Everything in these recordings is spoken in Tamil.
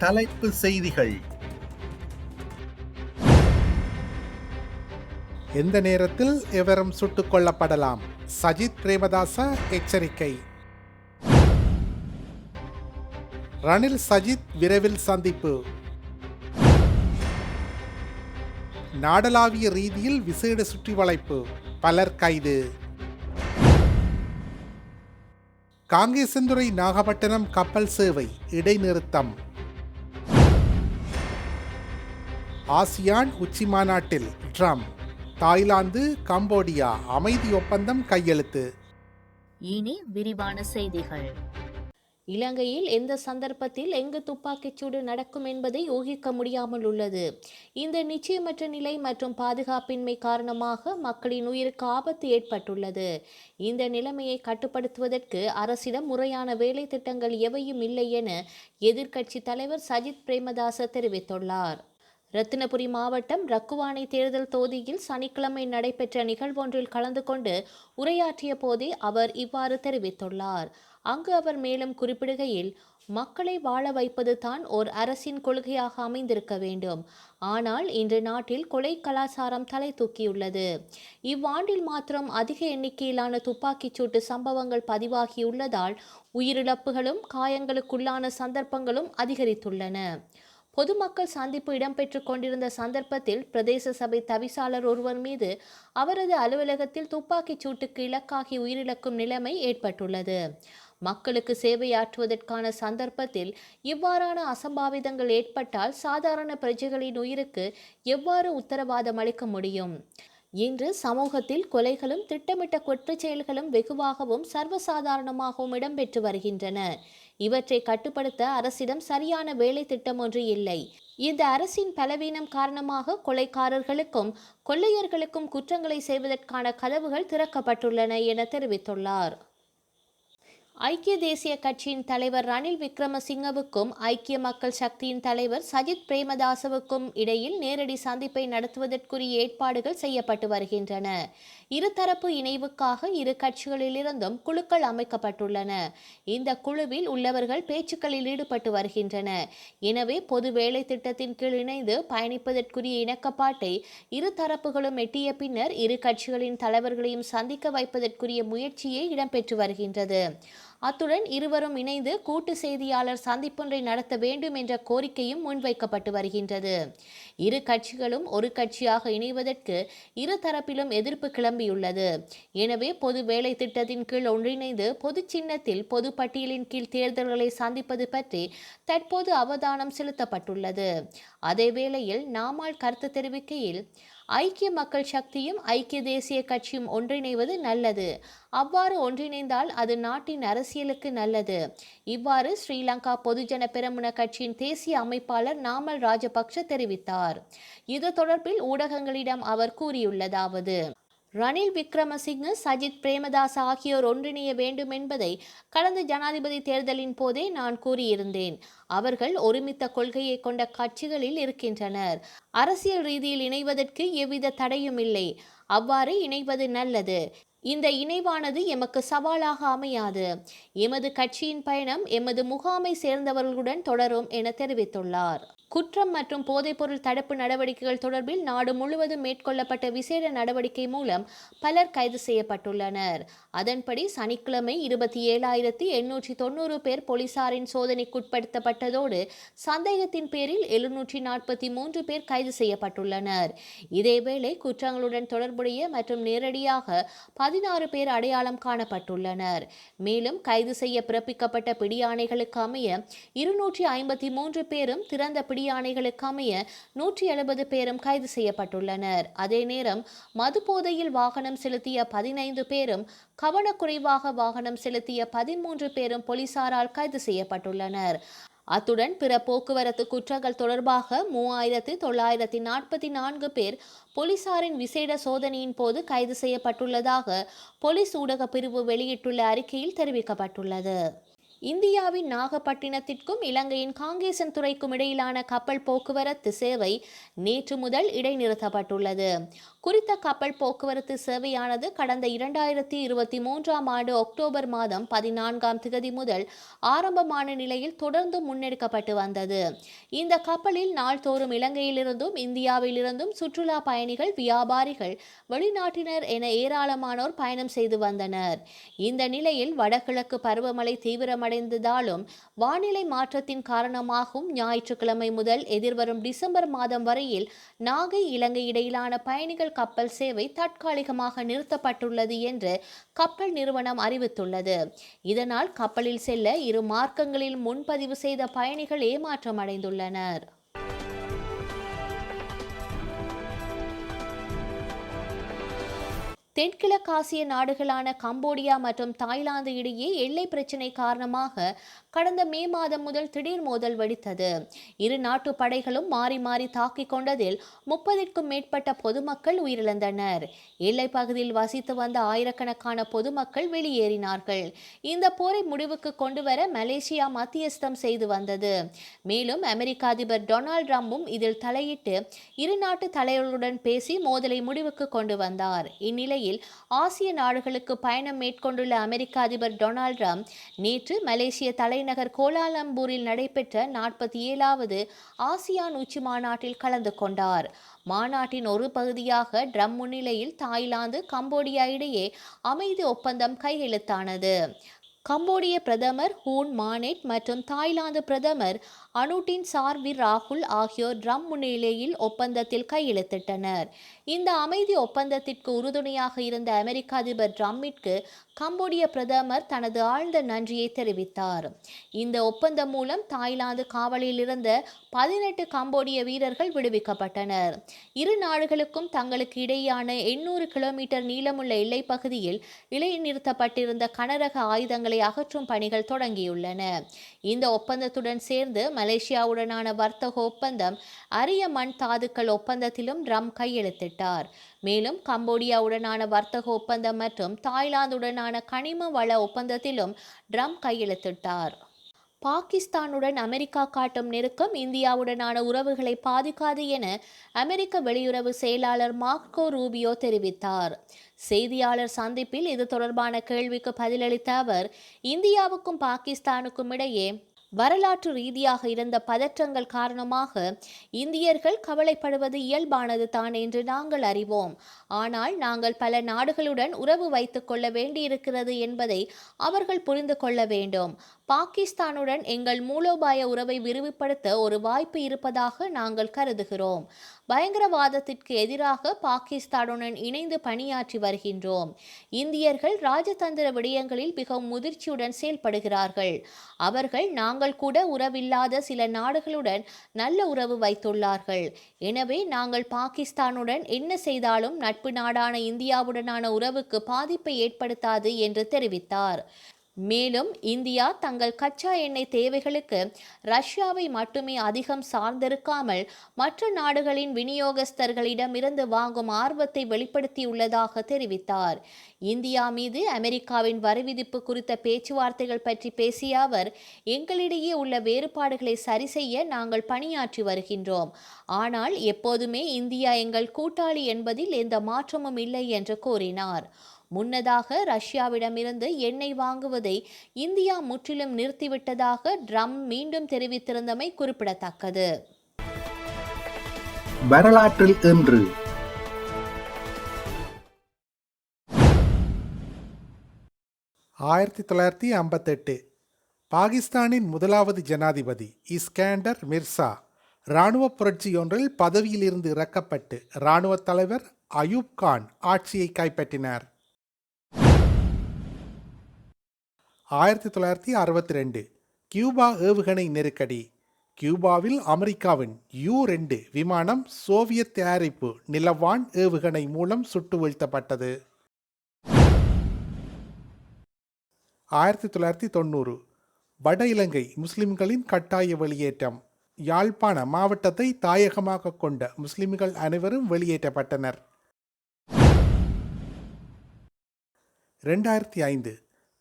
தலைப்பு செய்திகள். எந்த நேரத்தில் எவரும் சுட்டுக் கொல்லப்படலாம், சஜித் பிரேமதாச எச்சரிக்கை. ரணில் சஜித் விரைவில் சந்திப்பு. நாடளாவிய ரீதியில் விசேட சுற்றி வளைப்பு, பலர் கைது. காங்கேசந்துறை நாகப்பட்டினம் கப்பல் சேவை இடைநிறுத்தம். ஆசியான் உச்சி மாநாட்டில் ட்ரம்ப், தாய்லாந்து கம்போடியா அமைதி ஒப்பந்தம் கையெழுத்து. இனி விரிவான செய்திகள். இலங்கையில் எந்த சந்தர்ப்பத்தில் எங்கு துப்பாக்கிச்சூடு நடக்கும் என்பதை ஊகிக்க முடியாமல் உள்ளது. இந்த நிச்சயமற்ற நிலை மற்றும் பாதுகாப்பின்மை காரணமாக மக்களின் உயிருக்கு ஆபத்து ஏற்பட்டுள்ளது. இந்த நிலைமையை கட்டுப்படுத்துவதற்கு அரசிடம் முறையான வேலை திட்டங்கள் எவையும் இல்லை என எதிர்க்கட்சி தலைவர் சஜித் பிரேமதாச தெரிவித்துள்ளார். ரத்தினபுரி மாவட்டம் ரக்குவானை தேர்தல் தொகுதியில் சனிக்கிழமை நடைபெற்ற நிகழ்வொன்றில் கலந்து கொண்டு உரையாற்றிய போதே அவர் இவ்வாறு தெரிவித்துள்ளார். அங்கு அவர் மேலும் குறிப்பிடுகையில், மக்களை வாழ வைப்பது தான் ஓர் அரசின் கொள்கையாக அமைந்திருக்க வேண்டும். ஆனால் இன்று நாட்டில் கொலை கலாச்சாரம் தலை தூக்கியுள்ளது. இவ்வாண்டில் மாத்திரம் அதிக எண்ணிக்கையிலான துப்பாக்கிச்சூட்டு சம்பவங்கள் பதிவாகியுள்ளதால் உயிரிழப்புகளும் காயங்களுக்குள்ளான சந்தர்ப்பங்களும் அதிகரித்துள்ளன. பொதுமக்கள் சந்திப்பு இடம்பெற்று கொண்டிருந்த சந்தர்ப்பத்தில் பிரதேச சபை தவிசாளர் ஒருவர் மீது அவரது அலுவலகத்தில் துப்பாக்கிச் சூட்டுக்கு இலக்காகி உயிரிழக்கும் நிலைமை ஏற்பட்டுள்ளது. மக்களுக்கு சேவையாற்றுவதற்கான சந்தர்ப்பத்தில் இவ்வாறான அசம்பாவிதங்கள் ஏற்பட்டால் சாதாரண பிரஜைகளின் உயிருக்கு எவ்வாறு உத்தரவாதம் அளிக்க முடியும்? இன்று சமூகத்தில் கொலைகளும் திட்டமிட்ட குற்றச் செயல்களும் வெகுவாகவும் சர்வசாதாரணமாகவும் இடம்பெற்று வருகின்றன. இவற்றை கட்டுப்படுத்த அரசிடம் சரியான வேலை திட்டம் ஒன்று இல்லை. இந்த அரசின் பலவீனம் காரணமாக கொலைக்காரர்களுக்கும் கொள்ளையர்களுக்கும் குற்றங்களை செய்வதற்கான கதவுகள் திறக்கப்பட்டுள்ளன என தெரிவித்துள்ளார். ஐக்கிய தேசிய கட்சியின் தலைவர் ரணில் விக்ரமசிங்கவுக்கும் ஐக்கிய மக்கள் சக்தியின் தலைவர் சஜித் பிரேமதாசவுக்கும் இடையில் நேரடி சந்திப்பை நடத்துவதற்குரிய ஏற்பாடுகள் செய்யப்பட்டு வருகின்றன. இருதரப்பு இணைவுக்காக இரு கட்சிகளிலிருந்தும் குழுக்கள் அமைக்கப்பட்டுள்ளன. இந்த குழுவில் உள்ளவர்கள் பேச்சுக்களில் ஈடுபட்டு வருகின்றன. எனவே பொது வேலை திட்டத்தின் கீழ் இணைந்து பயணிப்பதற்குரிய இணக்கப்பாட்டை இரு தரப்புகளும் எட்டிய பின்னர் இரு கட்சிகளின் தலைவர்களையும் சந்திக்க வைப்பதற்குரிய முயற்சியே இடம்பெற்று வருகின்றது. அத்துடன் இருவரும் இணைந்து கூட்டு செய்தியாளர் சந்திப்பொன்றை நடத்த வேண்டும் என்ற கோரிக்கையும் முன்வைக்கப்பட்டு வருகின்றது. இரு கட்சிகளும் ஒரு கட்சியாக இணைவதற்கு இரு தரப்பிலும் எதிர்ப்பு கிளம்பியுள்ளது. எனவே பொது வேலை திட்டத்தின் கீழ் ஒன்றிணைந்து பொது சின்னத்தில் பொது பட்டியலின் கீழ் தேர்தல்களை சந்திப்பது பற்றி தற்போது அவதானம் செலுத்தப்பட்டுள்ளது. அதேவேளையில் நாமால் கருத்து தெரிவிக்கையில், ஐக்கிய மக்கள் சக்தியும் ஐக்கிய தேசிய கட்சியும் ஒன்றிணைவது நல்லது. அவ்வாறு ஒன்றிணைந்தால் அது நாட்டின் அரசியலுக்கு நல்லது. இவ்வாறு ஸ்ரீலங்கா பொதுஜன பெரமுன கட்சியின் தேசிய அமைப்பாளர் நாமல் ராஜபக்ஷ தெரிவித்தார். இது தொடர்பில் ஊடகங்களிடம் அவர் கூறியுள்ளதாவது: ரணில் விக்ரமசிங்க, சஜித் பிரேமதாச ஆகியோர் ஒன்றிணைய வேண்டும் என்பதை கடந்த ஜனாதிபதி தேர்தலின் போதே நான் கூறியிருந்தேன். அவர்கள் ஒருமித்த கொள்கையை கொண்ட கட்சிகளில் இருக்கின்றனர். அரசியல் ரீதியில் இணைவதற்கு எவ்வித தடையும் இல்லை. அவ்வாறு இணைவது நல்லது. இந்த இணைவானது எமக்கு சவாலாக அமையாது. எமது கட்சியின் பயணம் எமது முகாமை சேர்ந்தவர்களுடன் தொடரும் என தெரிவித்துள்ளார். குற்றம் மற்றும் போதைப்பொருள் தடுப்பு நடவடிக்கைகள் தொடர்பில் நாடு முழுவதும் மேற்கொள்ளப்பட்ட விசேட நடவடிக்கை மூலம் பலர் கைது செய்யப்பட்டுள்ளனர். அதன்படி சனிக்கிழமை 27,890 பேர் போலீசாரின் சோதனைக்குட்படுத்தப்பட்டதோடு சந்தேகத்தின் பேரில் 743 பேர் கைது செய்யப்பட்டுள்ளனர். இதேவேளை குற்றங்களுடன் தொடர்புடைய மற்றும் நேரடியாக 16 பேர் அடையாளம் காணப்பட்டுள்ளனர். மேலும் கைது செய்ய பிறப்பிக்கப்பட்ட பிடியாணைகளுக்கு அமைய 253 பேரும், திறந்த பிடியாணைகளுக்கு அமைய 170 பேரும் கைது செய்யப்பட்டுள்ளனர். அதே நேரம் மது போதையில் வாகனம் செலுத்திய 15 பேரும், கவனக்குறைவாக வாகனம் செலுத்திய 13 பேரும் போலீசாரால் கைது செய்யப்பட்டுள்ளனர். அத்துடன் பிற போக்குவரத்து குற்றங்கள் தொடர்பாக 3,944 பேர் போலீசாரின் விசேட சோதனையின் போது கைது செய்யப்பட்டுள்ளதாக போலீஸ் ஊடக பிரிவு வெளியிட்டுள்ள அறிக்கையில் தெரிவிக்கப்பட்டுள்ளது. இந்தியாவின் நாகப்பட்டினத்திற்கும் இலங்கையின் காங்கேசன் துறைக்கும் இடையிலான கப்பல் போக்குவரத்து சேவை நேற்று முதல் இடைநிறுத்தப்பட்டுள்ளது. குறித்த கப்பல் போக்குவரத்து சேவையானது கடந்த 2023ஆம் ஆண்டு அக்டோபர் மாதம் 14ஆம் திகதி முதல் ஆரம்பமான நிலையில் தொடர்ந்து முன்னெடுக்கப்பட்டு வந்தது. இந்த கப்பலில் நாள்தோறும் இலங்கையிலிருந்தும் இந்தியாவிலிருந்தும் சுற்றுலா பயணிகள், வியாபாரிகள், வெளிநாட்டினர் என ஏராளமானோர் பயணம் செய்து வந்தனர். இந்த நிலையில் வடகிழக்கு பருவமழை தீவிரமடைந்ததாலும் வானிலை மாற்றத்தின் காரணமாகவும் ஞாயிற்றுக்கிழமை முதல் எதிர்வரும் டிசம்பர் மாதம் வரையில் நாகை இலங்கை இடையிலான பயணிகள் கப்பல் சேவை தற்காலிகமாக நிறுத்தப்பட்டுள்ளது என்று கப்பல் நிறுவனம் அறிவித்துள்ளது. இதனால் கப்பலில் செல்ல இரு மார்க்கங்களில் முன்பதிவு செய்த பயணிகள் ஏமாற்றம் அடைந்துள்ளனர். தென்கிழக்காசிய நாடுகளான கம்போடியா மற்றும் தாய்லாந்து இடையே எல்லை பிரச்சினை காரணமாக கடந்த மே மாதம் முதல் திடீர் மோதல் வெடித்தது. இரு நாட்டு படைகளும் மாறி மாறி தாக்கிக் கொண்டதில் 30க்கும் மேற்பட்ட பொதுமக்கள் உயிரிழந்தனர். எல்லை பகுதியில் வசித்து வந்த ஆயிரக்கணக்கான பொதுமக்கள் வெளியேறினார்கள். இந்த போரை முடிவுக்கு கொண்டுவர மலேசியா மத்தியஸ்தம் செய்து வந்தது. மேலும் அமெரிக்க அதிபர் டொனால்ட் ட்ரம்பும் இதில் தலையிட்டு இரு நாட்டு தலைவர்களுடன் பேசி மோதலை முடிவுக்கு கொண்டு வந்தார். இந்நிலையில் ஆசிய நாடுகளுக்கு பயணம் மேற்கொண்டுள்ள அமெரிக்க அதிபர் டொனால்ட் ட்ரம்ப் நேற்று மலேசிய தலைநகர் கோலாலம்பூரில் நடைபெற்ற 47வது ஆசியான் உச்சி மாநாட்டில் கலந்து கொண்டார். மாநாட்டின் ஒரு பகுதியாக ட்ரம்ப் முன்னிலையில் தாய்லாந்து, கம்போடியா இடையே அமைதி ஒப்பந்தம் கையெழுத்தானது. கம்போடிய பிரதமர் ஹூன் மானெட் மற்றும் தாய்லாந்து பிரதமர் அனுடின் சார்விராகுல் ஆகியோர் ட்ரம்ப் முன்னிலையில் ஒப்பந்தத்தில் கையெழுத்திட்டனர். இந்த அமைதி ஒப்பந்தத்திற்கு உறுதுணையாக இருந்த அமெரிக்க அதிபர் ட்ரம்பிற்கு கம்போடிய பிரதமர் தனது ஆழ்ந்த நன்றியை தெரிவித்தார். இந்த ஒப்பந்தம் மூலம் தாய்லாந்து காவலில் இருந்த 18 கம்போடிய வீரர்கள் விடுவிக்கப்பட்டனர். இரு நாடுகளுக்கும் தங்களுக்கு இடையேயான 800 கிலோமீட்டர் நீளமுள்ள எல்லைப் பகுதியில் இடைநிறுத்தப்பட்டிருந்த கனரக ஆயுதங்களை அகற்றும் பணிகள் தொடங்கியுள்ளன. இந்த ஒப்பந்தத்துடன் சேர்ந்து மலேசியாவுடனான வர்த்தக ஒப்பந்தம், அரிய மண் தாதுக்கள் ஒப்பந்தத்திலும் ட்ரம்ப் கையெழுத்திட்டார். மேலும் கம்போடியாவுடனான வர்த்தக ஒப்பந்தம் மற்றும் தாய்லாந்துடனான கனிம வள ஒப்பந்தத்திலும் ட்ரம்ப் கையெழுத்திட்டார். பாகிஸ்தானுடன் அமெரிக்கா காட்டும் நெருக்கம் இந்தியாவுடனான உறவுகளை பாதிக்காது என அமெரிக்க வெளியுறவு செயலாளர் மார்க்கோ ரூபியோ தெரிவித்தார். செய்தியாளர் சந்திப்பில் இது தொடர்பான கேள்விக்கு பதிலளித்த அவர், இந்தியாவுக்கும் பாகிஸ்தானுக்கும் இடையே வரலாற்று ரீதியாக இருந்த பதற்றங்கள் காரணமாக இந்தியர்கள் கவலைப்படுவது இயல்பானது தான் என்று நாங்கள் அறிவோம். ஆனால் நாங்கள் பல நாடுகளுடன் உறவு வைத்துக் கொள்ள வேண்டியிருக்கிறது என்பதை அவர்கள் புரிந்து கொள்ள வேண்டும். பாகிஸ்தானுடன் எங்கள் மூலோபாய உறவை விரிவுபடுத்த ஒரு வாய்ப்பு இருப்பதாக நாங்கள் கருதுகிறோம். பயங்கரவாதத்திற்கு எதிராக பாகிஸ்தானுடன் இணைந்து பணியாற்றி வருகின்றோம். இந்தியர்கள் ராஜதந்திர விடயங்களில் மிகவும் முதிர்ச்சியுடன் செயல்படுகிறார்கள். அவர்கள் நாங்கள் கூட உறவில்லாத சில நாடுகளுடன் நல்ல உறவு வைத்துள்ளார்கள். எனவே நாங்கள் பாகிஸ்தானுடன் என்ன செய்தாலும் நட்பு நாடான இந்தியாவுடனான உறவுக்கு பாதிப்பை ஏற்படுத்தாது என்று தெரிவித்தார். மேலும் இந்தியா தங்கள் கச்சா எண்ணெய் தேவைகளுக்கு ரஷ்யாவை மட்டுமே அதிகம் சார்ந்திருக்காமல் மற்ற நாடுகளின் விநியோகஸ்தர்களிடமிருந்து வாங்கும் ஆர்வத்தை வெளிப்படுத்தியுள்ளதாக தெரிவித்தார். இந்தியா மீது அமெரிக்காவின் வரி விதிப்பு குறித்த பேச்சுவார்த்தைகள் பற்றி பேசிய அவர், எங்களிடையே உள்ள வேறுபாடுகளை சரி செய்ய நாங்கள் பணியாற்றி வருகின்றோம். ஆனால் எப்போதுமே இந்தியா எங்கள் கூட்டாளி என்பதில் எந்த மாற்றமும் இல்லை என்று கூறினார். முன்னதாக ரஷ்யாவிடமிருந்து எண்ணெய் வாங்குவதை இந்தியா முற்றிலும் நிறுத்திவிட்டதாக ட்ரம்ப் மீண்டும் தெரிவித்திருந்தமை குறிப்பிடத்தக்கது. வரலாற்றில் இன்று 1958 பாகிஸ்தானின் முதலாவது ஜனாதிபதி இஸ்கேண்டர் மிர்சா இராணுவ புரட்சியொன்றில் பதவியிலிருந்து இறக்கப்பட்டு இராணுவ தலைவர் அயூப் கான் ஆட்சியை கைப்பற்றினார். 1962 கியூபா ஏவுகணை நெருக்கடி. கியூபாவில் அமெரிக்காவின் U-2 விமானம் சோவியத் தயாரிப்பு நிலவான் ஏவுகணை மூலம் சுட்டு வீழ்த்தப்பட்டது. 1990 வட இலங்கை முஸ்லிம்களின் கட்டாய வெளியேற்றம். யாழ்ப்பாண மாவட்டத்தை தாயகமாக கொண்ட முஸ்லிம்கள் அனைவரும் வெளியேற்றப்பட்டனர். 2005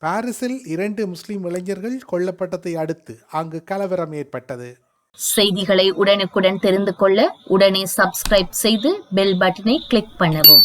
பாரிஸில் 2 முஸ்லிம் இளைஞர்கள் கொல்லப்பட்டதை அடுத்து அங்கு கலவரம் ஏற்பட்டது. செய்திகளை உடனுக்குடன் தெரிந்து கொள்ள உடனே சப்ஸ்கிரைப் செய்து பெல் பட்டனை கிளிக் பண்ணவும்.